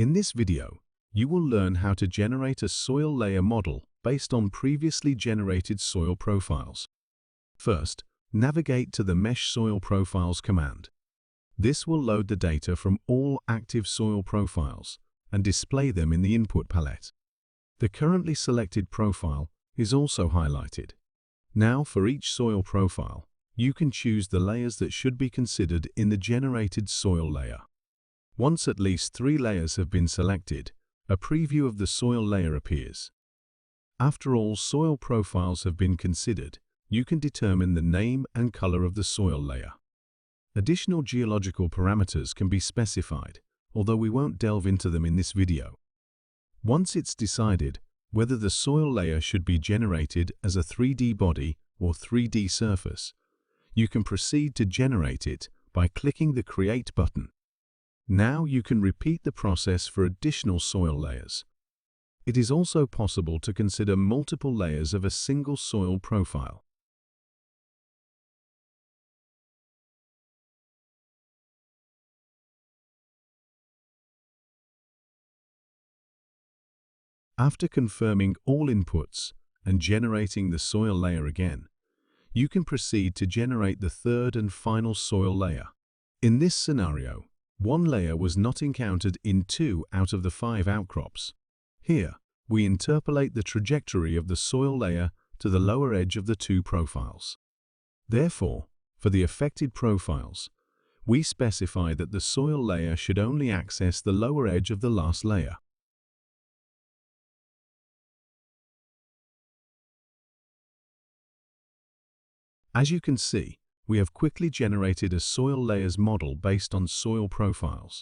In this video, you will learn how to generate a soil layer model based on previously generated soil profiles. First, navigate to the Mesh Soil Profiles command. This will load the data from all active soil profiles and display them in the input palette. The currently selected profile is also highlighted. Now, for each soil profile, you can choose the layers that should be considered in the generated soil layer. Once at least 3 layers have been selected, a preview of the soil layer appears. After all soil profiles have been considered, you can determine the name and color of the soil layer. Additional geological parameters can be specified, although we won't delve into them in this video. Once it's decided whether the soil layer should be generated as a 3D body or 3D surface, you can proceed to generate it by clicking the Create button. Now you can repeat the process for additional soil layers. It is also possible to consider multiple layers of a single soil profile. After confirming all inputs and generating the soil layer again, you can proceed to generate the third and final soil layer. In this scenario, one layer was not encountered in 2 out of the 5 outcrops. Here, we interpolate the trajectory of the soil layer to the lower edge of the 2 profiles. Therefore, for the affected profiles, we specify that the soil layer should only access the lower edge of the last layer. As you can see, we have quickly generated a soil layers model based on soil profiles.